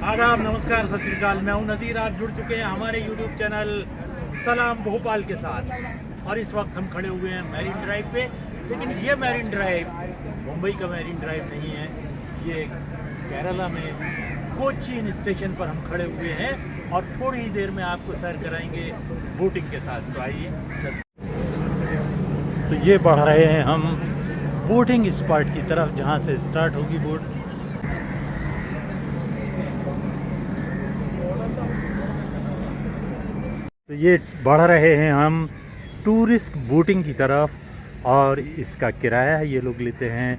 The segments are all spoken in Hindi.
आदाब, नमस्कार, सत श्री अकाल। मैं हूं नज़ीर। आप जुड़ चुके हैं हमारे यूट्यूब चैनल सलाम भोपाल के साथ। और इस वक्त हम खड़े हुए हैं मैरीन ड्राइव पे। लेकिन ये मैरीन ड्राइव मुंबई का मैरीन ड्राइव नहीं है, ये केरला में कोचीन स्टेशन पर हम खड़े हुए हैं और थोड़ी ही देर में आपको सैर कराएंगे बोटिंग के साथ। तो आइए। तो ये बढ़ रहे हैं हम बोटिंग स्पॉट की तरफ, जहाँ से स्टार्ट होगी बोट। तो ये बढ़ रहे हैं हम टूरिस्ट बोटिंग की तरफ और इसका किराया ये लोग लेते हैं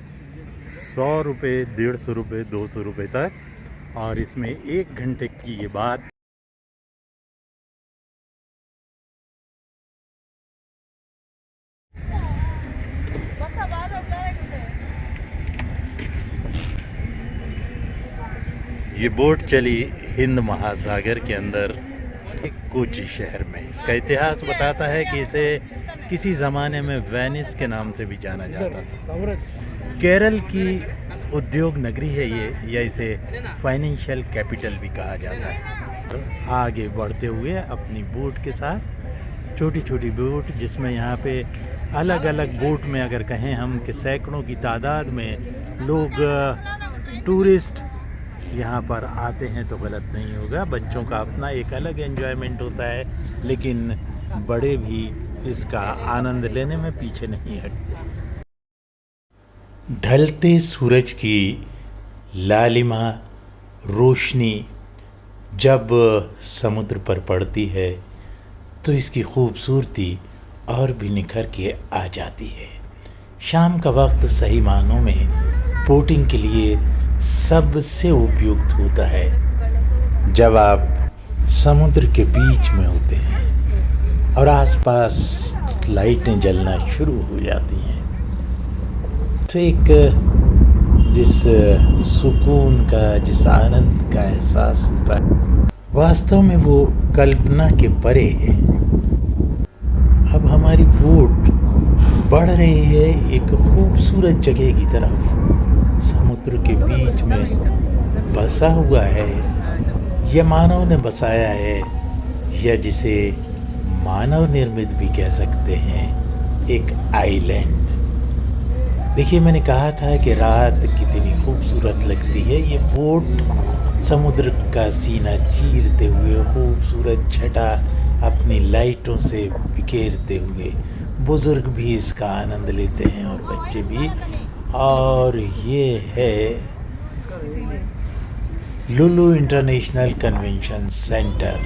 100 रुपये, 150 रुपये, 200 रुपये तक। और इसमें 1 घंटे की ये बात। ये बोट चली हिंद महासागर के अंदर कोची शहर में। इसका इतिहास बताता है कि इसे किसी ज़माने में वेनिस के नाम से भी जाना जाता था। केरल की उद्योग नगरी है ये, या इसे फाइनेंशियल कैपिटल भी कहा जाता है। आगे बढ़ते हुए अपनी बोट के साथ, छोटी छोटी बोट जिसमें यहाँ पे अलग अलग बोट में अगर कहें हम कि सैकड़ों की तादाद में लोग टूरिस्ट यहाँ पर आते हैं तो गलत नहीं होगा। बच्चों का अपना एक अलग एंजॉयमेंट होता है, लेकिन बड़े भी इसका आनंद लेने में पीछे नहीं हटते। ढलते सूरज की लालिमा रोशनी जब समुद्र पर पड़ती है तो इसकी खूबसूरती और भी निखर के आ जाती है। शाम का वक्त सही मानों में बोटिंग के लिए सबसे उपयुक्त होता है। जब आप समुद्र के बीच में होते हैं और आसपास लाइटें जलना शुरू हो जाती हैं, तो एक जिस सुकून का, जिस आनंद का एहसास होता है, वास्तव में वो कल्पना के परे है। अब हमारी बोट बढ़ रही है एक खूबसूरत जगह की तरफ। समुद्र के बीच में बसा हुआ है, यह मानव ने बसाया है, या जिसे मानव निर्मित भी कह सकते हैं, एक आइलैंड। देखिए, मैंने कहा था कि रात कितनी खूबसूरत लगती है। ये बोट समुद्र का सीना चीरते हुए खूबसूरत छटा अपनी लाइटों से बिखेरते हुए, बुजुर्ग भी इसका आनंद लेते हैं और बच्चे भी। और ये है लुलु इंटरनेशनल कन्वेंशन सेंटर।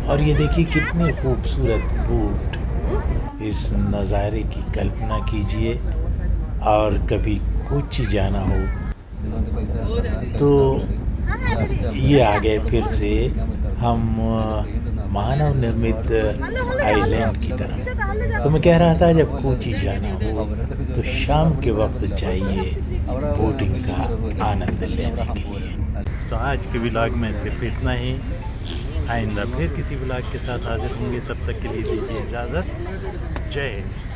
और ये देखिए कितनी खूबसूरत बोट। इस नज़ारे की कल्पना कीजिए। और कभी कोची जाना हो तो ये आ गए फिर से हम मानव निर्मित आइलैंड की तरफ। तो मैं कह रहा था, जब कोची जाना हो तो शाम के वक्त जाइए बोटिंग का आनंद लेने के लिए। तो आज के व्लॉग में सिर्फ इतना ही। आइंदा फिर किसी व्लॉग के साथ हाजिर होंगे, तब तक के लिए दीजिए इजाज़त। जय हिंद।